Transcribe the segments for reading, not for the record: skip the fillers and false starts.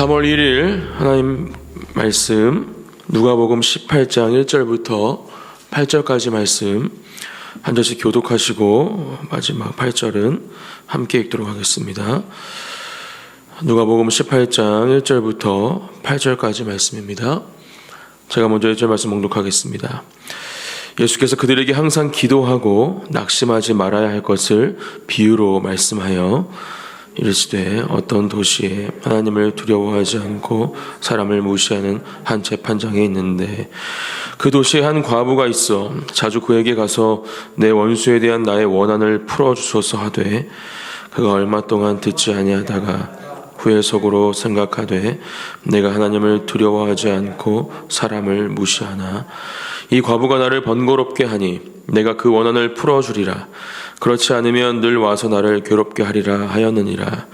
3월 1일 하나님 말씀 누가복음 18장 1절부터 8절까지 말씀 한 절씩 교독하시고 마지막 8절은 함께 읽도록 하겠습니다. 누가복음 18장 1절부터 8절까지 말씀입니다. 제가 먼저 1절 말씀 봉독하겠습니다. 예수께서 그들에게 항상 기도하고 낙심하지 말아야 할 것을 비유로 말씀하여 이르시되 어떤 도시에 하나님을 두려워하지 않고 사람을 무시하는 한 재판장이 있는데 그 도시에 한 과부가 있어 자주 그에게 가서 내 원수에 대한 나의 원한을 풀어주소서 하되 그가 얼마 동안 듣지 아니하다가 후에 속으로 생각하되 내가 하나님을 두려워하지 않고 사람을 무시하나 이 과부가 나를 번거롭게 하니 내가 그 원한을 풀어주리라. 그렇지 않으면 늘 와서 나를 괴롭게 하리라 하였느니라.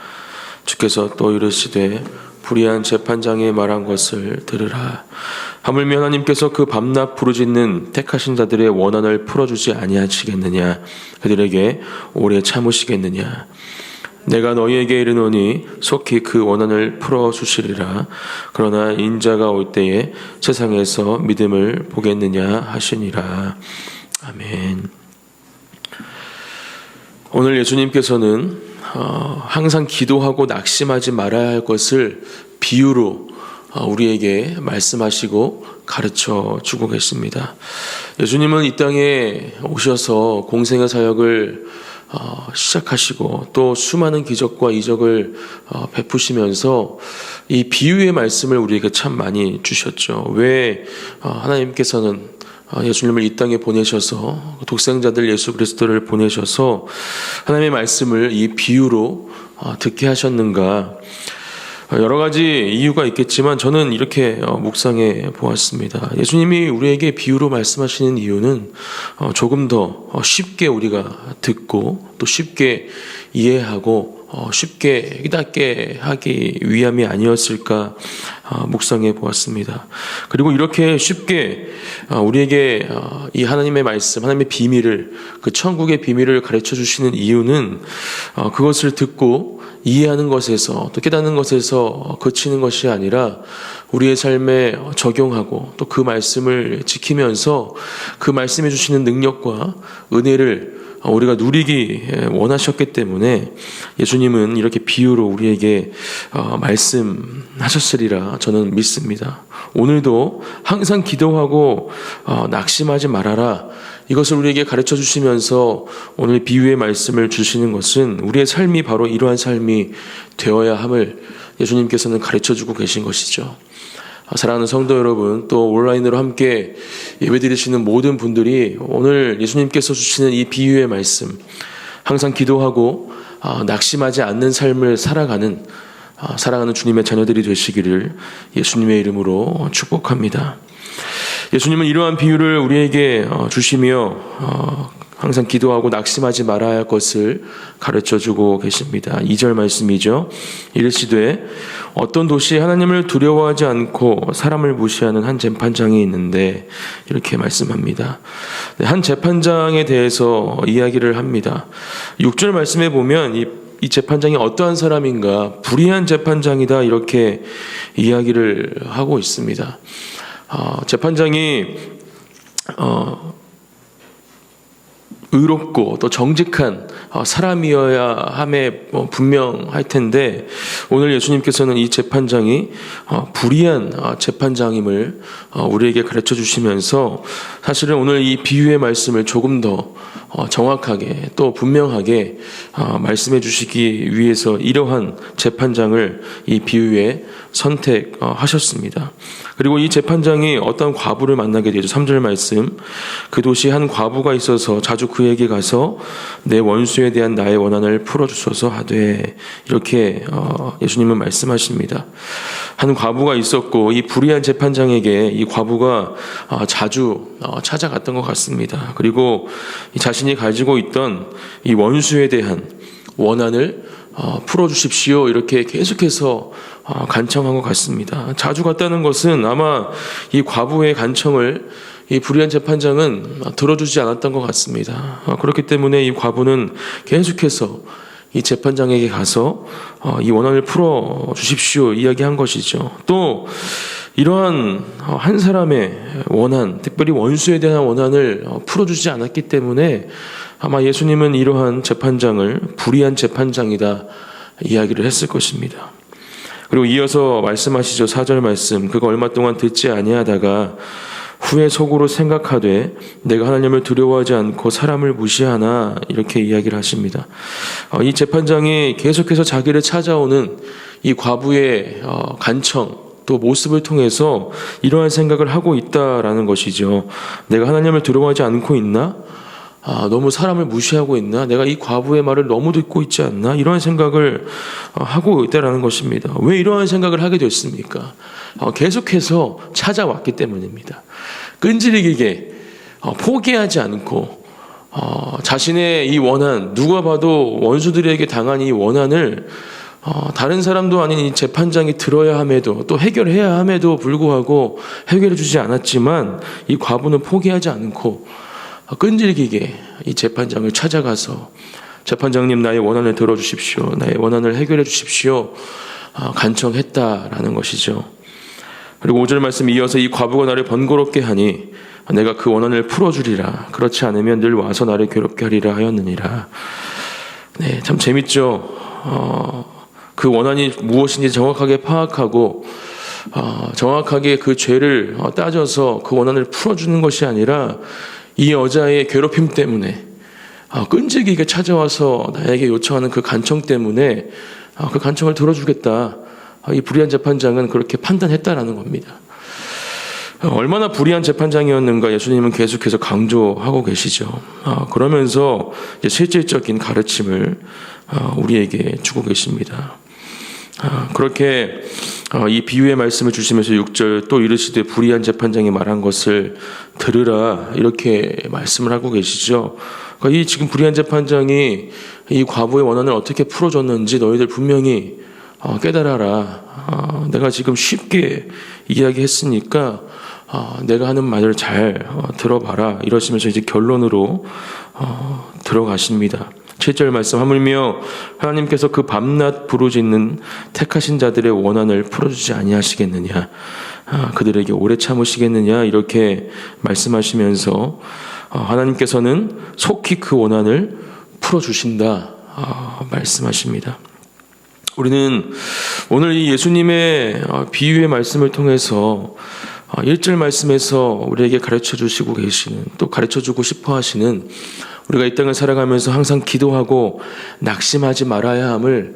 주께서 또 이르시되 불의한 재판장이 말한 것을 들으라. 하물며 하나님께서 그 밤낮 부르짖는 택하신 자들의 원한을 풀어주지 아니하시겠느냐. 그들에게 오래 참으시겠느냐. 내가 너희에게 이르노니 속히 그 원한을 풀어주시리라. 그러나 인자가 올 때에 세상에서 믿음을 보겠느냐 하시니라. 아멘. 오늘 예수님께서는 항상 기도하고 낙심하지 말아야 할 것을 비유로 우리에게 말씀하시고 가르쳐 주고 계십니다. 예수님은 이 땅에 오셔서 공생의 사역을 시작하시고 또 수많은 기적과 이적을 베푸시면서 이 비유의 말씀을 우리에게 참 많이 주셨죠. 왜 하나님께서는 예수님을 이 땅에 보내셔서 독생자들 예수 그리스도를 보내셔서 하나님의 말씀을 이 비유로 듣게 하셨는가? 여러 가지 이유가 있겠지만 저는 이렇게 묵상해 보았습니다. 예수님이 우리에게 비유로 말씀하시는 이유는 조금 더 쉽게 우리가 듣고 또 쉽게 이해하고 쉽게 깨닫게 하기 위함이 아니었을까 묵상해 보았습니다. 그리고 이렇게 쉽게 우리에게 이 하나님의 말씀, 하나님의 비밀을, 그 천국의 비밀을 가르쳐 주시는 이유는 그것을 듣고 이해하는 것에서 또 깨닫는 것에서 그치는 것이 아니라 우리의 삶에 적용하고 또 그 말씀을 지키면서 그 말씀해 주시는 능력과 은혜를 우리가 누리기 원하셨기 때문에 예수님은 이렇게 비유로 우리에게 말씀하셨으리라 저는 믿습니다. 오늘도 항상 기도하고 낙심하지 말아라. 이것을 우리에게 가르쳐 주시면서 오늘 비유의 말씀을 주시는 것은 우리의 삶이 바로 이러한 삶이 되어야 함을 예수님께서는 가르쳐 주고 계신 것이죠. 사랑하는 성도 여러분, 또 온라인으로 함께 예배드리시는 모든 분들이 오늘 예수님께서 주시는 이 비유의 말씀, 항상 기도하고 낙심하지 않는 삶을 살아가는 사랑하는 주님의 자녀들이 되시기를 예수님의 이름으로 축복합니다. 예수님은 이러한 비유를 우리에게 주시며 항상 기도하고 낙심하지 말아야 할 것을 가르쳐주고 계십니다. 2절 말씀이죠. 이르시되 어떤 도시에 하나님을 두려워하지 않고 사람을 무시하는 한 재판장이 있는데 이렇게 말씀합니다. 한 재판장에 대해서 이야기를 합니다. 6절 말씀에 보면 이 재판장이 어떠한 사람인가, 불의한 재판장이다 이렇게 이야기를 하고 있습니다. 재판장이 의롭고 또 정직한 사람이어야 함에 분명할 텐데 오늘 예수님께서는 이 재판장이 불의한 재판장임을 우리에게 가르쳐 주시면서 사실은 오늘 이 비유의 말씀을 조금 더 정확하게 또 분명하게 말씀해 주시기 위해서 이러한 재판장을 이 비유에 선택하셨습니다. 그리고 이 재판장이 어떤 과부를 만나게 되죠. 3절 말씀, 그 도시에 한 과부가 있어서 자주 그에게 가서 내 원수에 대한 나의 원한을 풀어주소서 하되 이렇게 예수님은 말씀하십니다. 한 과부가 있었고 이 불의한 재판장에게 이 과부가 자주 찾아갔던 것 같습니다. 그리고 자신이 가지고 있던 이 원수에 대한 원한을 풀어주십시오 이렇게 계속해서 간청한 것 같습니다. 자주 갔다는 것은 아마 이 과부의 간청을 이 불의한 재판장은 들어주지 않았던 것 같습니다. 그렇기 때문에 이 과부는 계속해서 이 재판장에게 가서 이 원한을 풀어 주십시오 이야기한 것이죠. 또 이러한 한 사람의 원한, 특별히 원수에 대한 원한을 풀어주지 않았기 때문에 아마 예수님은 이러한 재판장을 불의한 재판장이다 이야기를 했을 것입니다. 그리고 이어서 말씀하시죠. 4절 말씀. 그가 얼마 동안 듣지 아니하다가 후에 속으로 생각하되 내가 하나님을 두려워하지 않고 사람을 무시하나 이렇게 이야기를 하십니다. 이 재판장이 계속해서 자기를 찾아오는 이 과부의 간청 또 모습을 통해서 이러한 생각을 하고 있다라는 것이죠. 내가 하나님을 두려워하지 않고 있나? 너무 사람을 무시하고 있나? 내가 이 과부의 말을 너무 듣고 있지 않나? 이러한 생각을 하고 있다라는 것입니다. 왜 이러한 생각을 하게 됐습니까? 계속해서 찾아왔기 때문입니다. 끈질기게 포기하지 않고 자신의 이 원한, 누가 봐도 원수들에게 당한 이 원한을 다른 사람도 아닌 이 재판장이 들어야 함에도 또 해결해야 함에도 불구하고 해결해 주지 않았지만 이 과부는 포기하지 않고 끈질기게 이 재판장을 찾아가서 재판장님 나의 원한을 들어주십시오. 나의 원한을 해결해 주십시오. 간청했다라는 것이죠. 그리고 5절 말씀 이어서 이 과부가 나를 번거롭게 하니 내가 그 원한을 풀어주리라. 그렇지 않으면 늘 와서 나를 괴롭게 하리라 하였느니라. 네, 참 재밌죠. 그 원한이 무엇인지 정확하게 파악하고 정확하게 그 죄를 따져서 그 원한을 풀어주는 것이 아니라 이 여자의 괴롭힘 때문에 끈질기게 찾아와서 나에게 요청하는 그 간청 때문에 그 간청을 들어주겠다. 이 불의한 재판장은 그렇게 판단했다라는 겁니다. 얼마나 불의한 재판장이었는가 예수님은 계속해서 강조하고 계시죠. 그러면서 실질적인 가르침을 우리에게 주고 계십니다. 그렇게 이 비유의 말씀을 주시면서 6절 또 이르시되 불의한 재판장이 말한 것을 들으라 이렇게 말씀을 하고 계시죠. 그러니까 이 지금 불의한 재판장이 이 과부의 원한을 어떻게 풀어줬는지 너희들 분명히 깨달아라. 내가 지금 쉽게 이야기했으니까 내가 하는 말을 잘 들어봐라 이러시면서 이제 결론으로 들어가십니다. 7절 말씀 하물며 하나님께서 그 밤낮 부르짖는 택하신 자들의 원한을 풀어주지 아니하시겠느냐 그들에게 오래 참으시겠느냐 이렇게 말씀하시면서 하나님께서는 속히 그 원한을 풀어주신다 말씀하십니다. 우리는 오늘 이 예수님의 비유의 말씀을 통해서 1절 말씀에서 우리에게 가르쳐 주시고 계시는 또 가르쳐 주고 싶어 하시는 우리가 이 땅을 살아가면서 항상 기도하고 낙심하지 말아야 함을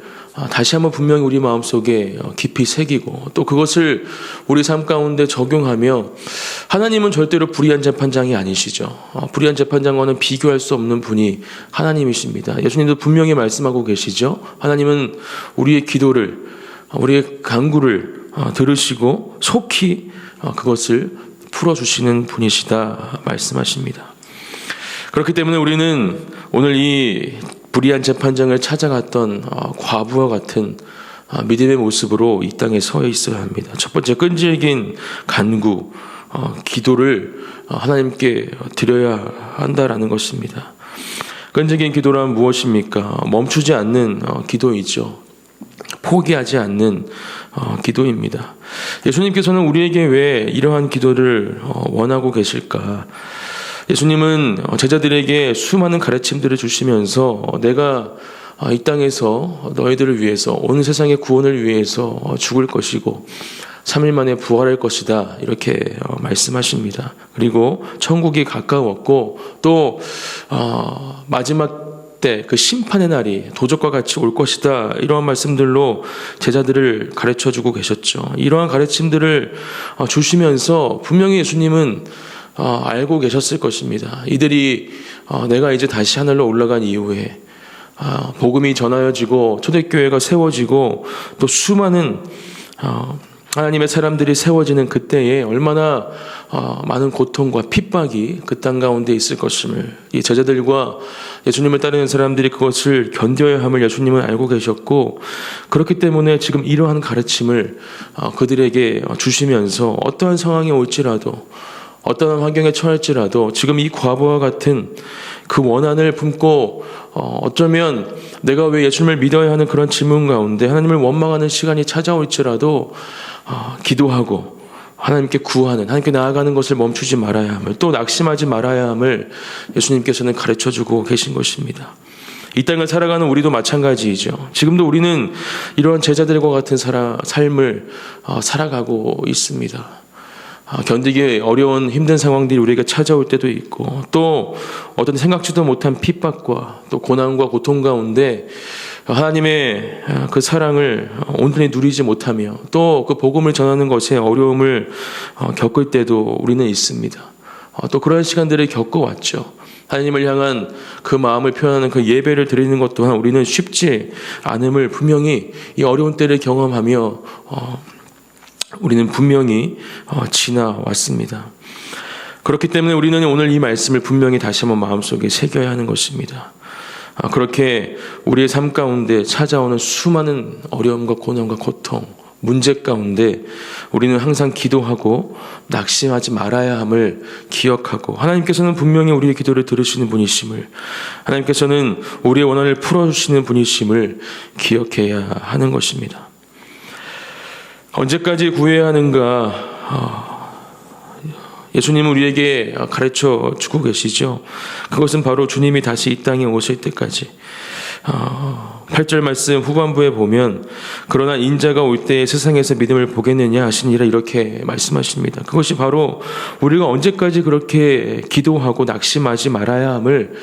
다시 한번 분명히 우리 마음속에 깊이 새기고 또 그것을 우리 삶 가운데 적용하며 하나님은 절대로 불의한 재판장이 아니시죠. 불의한 재판장과는 비교할 수 없는 분이 하나님이십니다. 예수님도 분명히 말씀하고 계시죠. 하나님은 우리의 기도를 우리의 간구를 들으시고 속히 그것을 풀어주시는 분이시다 말씀하십니다. 그렇기 때문에 우리는 오늘 이 불의한 재판장을 찾아갔던 과부와 같은 믿음의 모습으로 이 땅에 서 있어야 합니다. 첫 번째 끈질긴 간구, 기도를 하나님께 드려야 한다라는 것입니다. 끈질긴 기도란 무엇입니까? 멈추지 않는 기도이죠. 포기하지 않는 기도입니다. 예수님께서는 우리에게 왜 이러한 기도를 원하고 계실까? 예수님은 제자들에게 수많은 가르침들을 주시면서 내가 이 땅에서 너희들을 위해서 온 세상의 구원을 위해서 죽을 것이고 3일 만에 부활할 것이다 이렇게 말씀하십니다. 그리고 천국이 가까웠고 또 마지막 때 그 심판의 날이 도적과 같이 올 것이다 이러한 말씀들로 제자들을 가르쳐주고 계셨죠. 이러한 가르침들을 주시면서 분명히 예수님은 알고 계셨을 것입니다. 이들이 내가 이제 다시 하늘로 올라간 이후에 복음이 전하여지고 초대교회가 세워지고 또 수많은 하나님의 사람들이 세워지는 그때에 얼마나 많은 고통과 핍박이 그 땅 가운데 있을 것임을 이 제자들과 예수님을 따르는 사람들이 그것을 견뎌야 함을 예수님은 알고 계셨고 그렇기 때문에 지금 이러한 가르침을 그들에게 주시면서 어떠한 상황이 올지라도 어떠한 환경에 처할지라도 지금 이 과부와 같은 그 원한을 품고 어쩌면 내가 왜 예수님을 믿어야 하는 그런 질문 가운데 하나님을 원망하는 시간이 찾아올지라도 기도하고 하나님께 구하는, 하나님께 나아가는 것을 멈추지 말아야 함을, 또 낙심하지 말아야 함을 예수님께서는 가르쳐주고 계신 것입니다. 이 땅을 살아가는 우리도 마찬가지이죠. 지금도 우리는 이러한 제자들과 같은 삶을 살아가고 있습니다. 견디기 어려운 힘든 상황들이 우리에게 찾아올 때도 있고, 또 어떤 생각지도 못한 핍박과 또 고난과 고통 가운데 하나님의 그 사랑을 온전히 누리지 못하며 또 그 복음을 전하는 것에 어려움을 겪을 때도 우리는 있습니다. 또 그런 시간들을 겪어왔죠. 하나님을 향한 그 마음을 표현하는 그 예배를 드리는 것 또한 우리는 쉽지 않음을 분명히 이 어려운 때를 경험하며 우리는 분명히 지나왔습니다. 그렇기 때문에 우리는 오늘 이 말씀을 분명히 다시 한번 마음속에 새겨야 하는 것입니다. 그렇게 우리의 삶 가운데 찾아오는 수많은 어려움과 고난과 고통, 문제 가운데 우리는 항상 기도하고 낙심하지 말아야 함을 기억하고, 하나님께서는 분명히 우리의 기도를 들으시는 분이심을, 하나님께서는 우리의 원한을 풀어주시는 분이심을 기억해야 하는 것입니다. 언제까지 구해야 하는가? 예수님은 우리에게 가르쳐 주고 계시죠. 그것은 바로 주님이 다시 이 땅에 오실 때까지. 8절 말씀 후반부에 보면 그러나 인자가 올 때에 세상에서 믿음을 보겠느냐 하시니라, 이렇게 말씀하십니다. 그것이 바로 우리가 언제까지 그렇게 기도하고 낙심하지 말아야 함을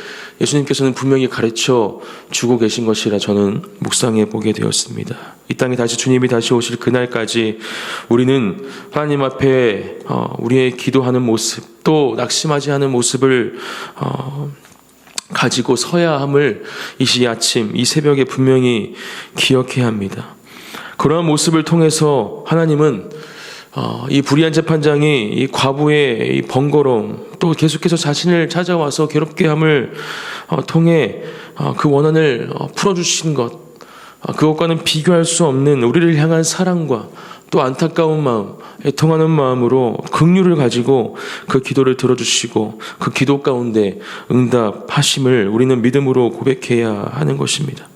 예수님께서는 분명히 가르쳐 주고 계신 것이라 저는 묵상해 보게 되었습니다. 이 땅에 다시 주님이 다시 오실 그날까지 우리는 하나님 앞에 우리의 기도하는 모습, 또 낙심하지 않은 모습을 가지고 서야 함을 이 아침, 이 새벽에 분명히 기억해야 합니다. 그러한 모습을 통해서 하나님은 이 불의한 재판장이 이 과부의 이 번거로움, 또 계속해서 자신을 찾아와서 괴롭게 함을 통해 그 원한을 풀어주신 것, 그것과는 비교할 수 없는 우리를 향한 사랑과 또 안타까운 마음, 애통하는 마음으로 긍휼을 가지고 그 기도를 들어주시고 그 기도 가운데 응답하심을 우리는 믿음으로 고백해야 하는 것입니다.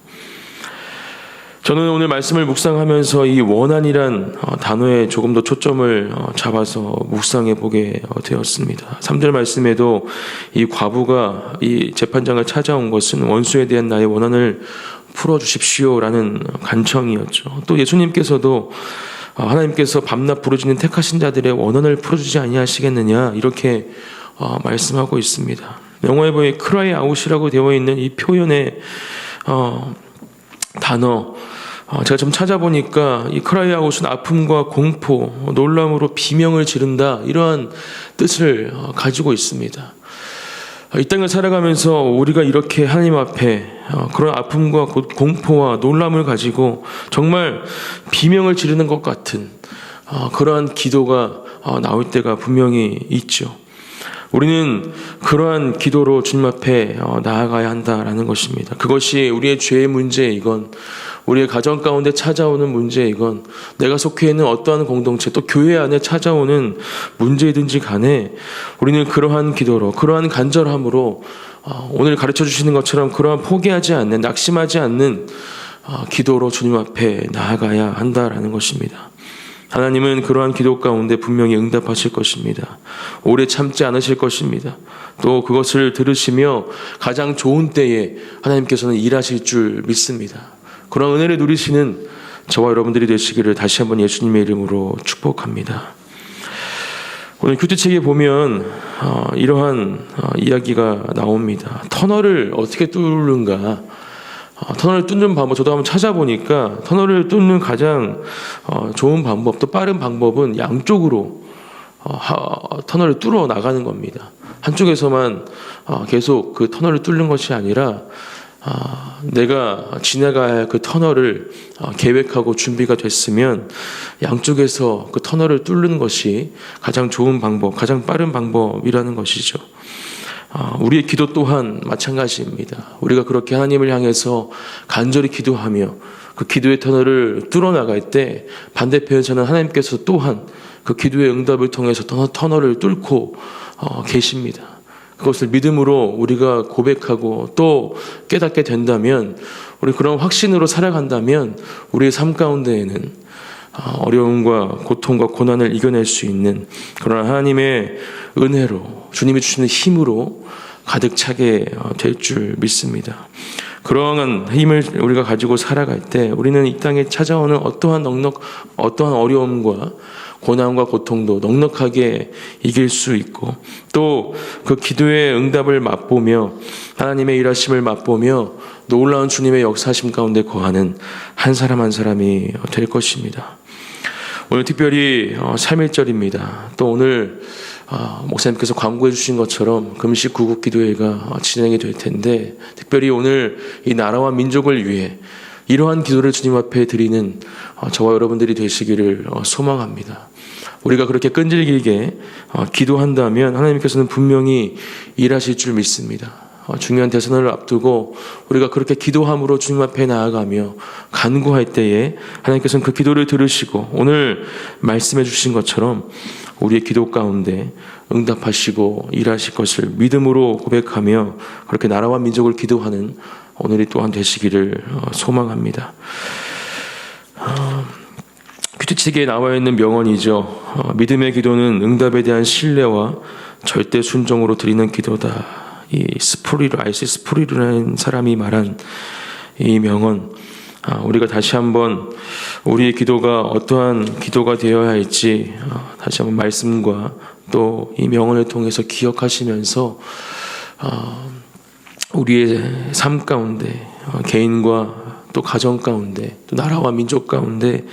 저는 오늘 말씀을 묵상하면서 이 원한이란 단어에 조금 더 초점을 잡아서 묵상해 보게 되었습니다. 3절 말씀에도 이 과부가 이 재판장을 찾아온 것은 원수에 대한 나의 원한을 풀어주십시오라는 간청이었죠. 또 예수님께서도 하나님께서 밤낮 부르짖는 택하신 자들의 원한을 풀어주지 아니하시겠느냐, 이렇게 말씀하고 있습니다. 영어에 보니 cry out이라고 되어 있는 이 표현의 단어, 제가 좀 찾아보니까 이 cry out은 아픔과 공포, 놀람으로 비명을 지른다, 이러한 뜻을 가지고 있습니다. 이 땅을 살아가면서 우리가 이렇게 하나님 앞에 그런 아픔과 공포와 놀람을 가지고 정말 비명을 지르는 것 같은 그러한 기도가 나올 때가 분명히 있죠. 우리는 그러한 기도로 주님 앞에 나아가야 한다라는 것입니다. 그것이 우리의 죄의 문제이건, 우리의 가정 가운데 찾아오는 문제이건, 내가 속해 있는 어떠한 공동체, 또 교회 안에 찾아오는 문제이든지 간에 우리는 그러한 기도로, 그러한 간절함으로 오늘 가르쳐 주시는 것처럼 그러한 포기하지 않는, 낙심하지 않는 기도로 주님 앞에 나아가야 한다라는 것입니다. 하나님은 그러한 기도 가운데 분명히 응답하실 것입니다. 오래 참지 않으실 것입니다. 또 그것을 들으시며 가장 좋은 때에 하나님께서는 일하실 줄 믿습니다. 그런 은혜를 누리시는 저와 여러분들이 되시기를 다시 한번 예수님의 이름으로 축복합니다. 오늘 큐티책에 보면 이러한 이야기가 나옵니다. 터널을 어떻게 뚫는가? 터널을 뚫는 방법, 저도 한번 찾아보니까 터널을 뚫는 가장 좋은 방법, 또 빠른 방법은 양쪽으로 터널을 뚫어 나가는 겁니다. 한쪽에서만 계속 그 터널을 뚫는 것이 아니라 내가 지나가야 할 그 터널을 계획하고 준비가 됐으면 양쪽에서 그 터널을 뚫는 것이 가장 좋은 방법, 가장 빠른 방법이라는 것이죠. 우리의 기도 또한 마찬가지입니다. 우리가 그렇게 하나님을 향해서 간절히 기도하며 그 기도의 터널을 뚫어나갈 때 반대편에서는 하나님께서 또한 그 기도의 응답을 통해서 터널을 뚫고 계십니다. 그것을 믿음으로 우리가 고백하고 또 깨닫게 된다면, 우리 그런 확신으로 살아간다면 우리의 삶 가운데에는 어려움과 고통과 고난을 이겨낼 수 있는 그런 하나님의 은혜로, 주님이 주시는 힘으로 가득 차게 될 줄 믿습니다. 그러한 힘을 우리가 가지고 살아갈 때 우리는 이 땅에 찾아오는 어떠한 어려움과 고난과 고통도 넉넉하게 이길 수 있고, 또 그 기도의 응답을 맛보며 하나님의 일하심을 맛보며 놀라운 주님의 역사하심 가운데 거하는 한 사람 한 사람이 될 것입니다. 오늘 특별히 3.1절입니다. 또 오늘 목사님께서 광고해 주신 것처럼 금식 구국 기도회가 진행이 될 텐데, 특별히 오늘 이 나라와 민족을 위해 이러한 기도를 주님 앞에 드리는 저와 여러분들이 되시기를 소망합니다. 우리가 그렇게 끈질기게 기도한다면 하나님께서는 분명히 일하실 줄 믿습니다. 중요한 대선을 앞두고 우리가 그렇게 기도함으로 주님 앞에 나아가며 간구할 때에 하나님께서는 그 기도를 들으시고 오늘 말씀해 주신 것처럼 우리의 기도 가운데 응답하시고 일하실 것을 믿음으로 고백하며 그렇게 나라와 민족을 기도하는 오늘이 또한 되시기를 소망합니다. 큐티책에 나와 있는 명언이죠. 믿음의 기도는 응답에 대한 신뢰와 절대 순종으로 드리는 기도다. 이 아이스 스프리르라는 사람이 말한 이 명언, 우리가 다시 한번 우리의 기도가 어떠한 기도가 되어야 할지 다시 한번 말씀과 또 이 명언을 통해서 기억하시면서 우리의 삶 가운데 개인과 또 가정 가운데 또 나라와 민족 가운데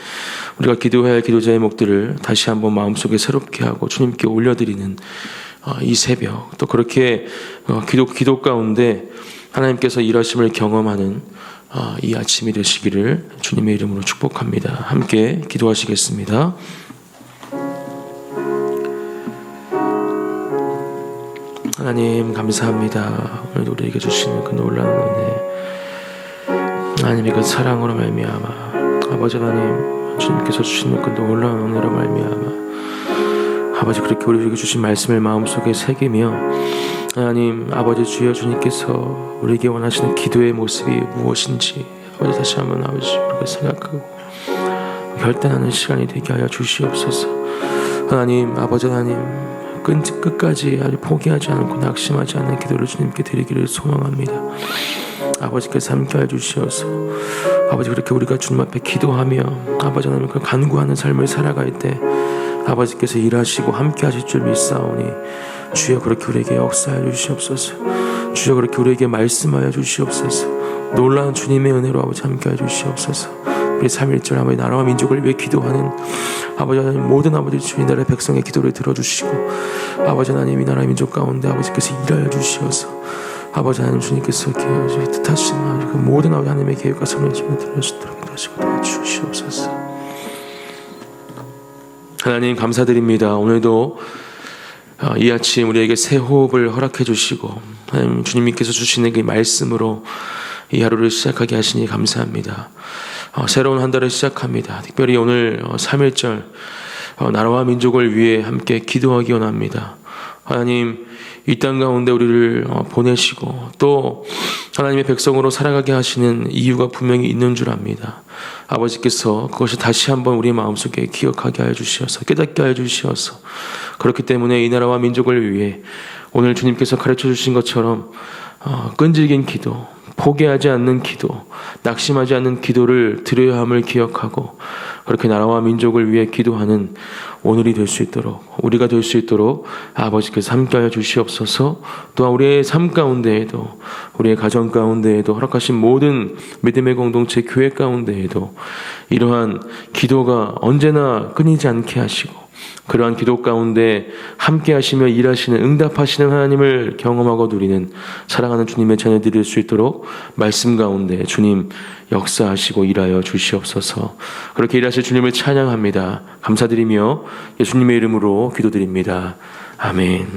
우리가 기도해야 할 기도 제목들을 다시 한번 마음속에 새롭게 하고 주님께 올려드리는 이 새벽, 또 그렇게 기도 가운데 하나님께서 일하심을 경험하는 이 아침이 되시기를 주님의 이름으로 축복합니다. 함께 기도하시겠습니다. 하나님 감사합니다. 오늘도 우리에게 주시는 그 놀라운 은혜, 하나님의 그 사랑으로 말미암아 아버지 하나님, 주님께서 주시는 그 놀라운 은혜로 말미암아 아버지 그렇게 우리에게 주신 말씀을 마음속에 새기며 하나님 아버지 주여 주님께서 우리에게 원하시는 기도의 모습이 무엇인지 아버지 다시 한번 아버지 우리가 생각하고 결단하는 시간이 되게 하여 주시옵소서. 하나님 아버지 하나님 끝까지 아주 포기하지 않고 낙심하지 않는 기도를 주님께 드리기를 소망합니다. 아버지께서 함께해 주시어서 아버지 그렇게 우리가 주님 앞에 기도하며 아버지 하나님 그 간구하는 삶을 살아갈 때 아버지께서 일하시고 함께하실 줄 믿사오니 주여 그렇게 우리에게 역사해 주시옵소서. 주여 그렇게 우리에게 말씀하여 주시옵소서. 놀라운 주님의 은혜로 아버지 함께해 주시옵소서. 우리 3.1절 아버지 나라와 민족을 위해 기도하는 아버지 하나님 모든 아버지 주의 나라의 백성의 기도를 들어주시고 아버지 하나님 이 나라의 민족 가운데 아버지께서 일하여 주시어서 아버지 하나님 주님께서 뜻하시는 그 모든 아버지 하나님의 계획과 선을 들어주도록 하시고 도와주시옵소서. 하나님 감사드립니다. 오늘도 이 아침 우리에게 새 호흡을 허락해 주시고 하나님 주님께서 주시는 그 말씀으로 이 하루를 시작하게 하시니 감사합니다. 새로운 한 달을 시작합니다. 특별히 오늘 3.1절 나라와 민족을 위해 함께 기도하기 원합니다. 하나님 이 땅 가운데 우리를 보내시고 또 하나님의 백성으로 살아가게 하시는 이유가 분명히 있는 줄 압니다. 아버지께서 그것이 다시 한번 우리 마음속에 기억하게 하여 주시어서 깨닫게 하여 주시어서 그렇기 때문에 이 나라와 민족을 위해 오늘 주님께서 가르쳐 주신 것처럼 끈질긴 기도, 포기하지 않는 기도, 낙심하지 않는 기도를 드려야 함을 기억하고 그렇게 나라와 민족을 위해 기도하는 오늘이 될 수 있도록 우리가 될 수 있도록 아버지께서 함께하여 주시옵소서. 또한 우리의 삶 가운데에도 우리의 가정 가운데에도 허락하신 모든 믿음의 공동체 교회 가운데에도 이러한 기도가 언제나 끊이지 않게 하시고 그러한 기도 가운데 함께 하시며 일하시는 응답하시는 하나님을 경험하고 누리는 사랑하는 주님의 자녀들이 될 수 있도록 말씀 가운데 주님 역사하시고 일하여 주시옵소서. 그렇게 일하실 주님을 찬양합니다. 감사드리며 예수님의 이름으로 기도드립니다. 아멘.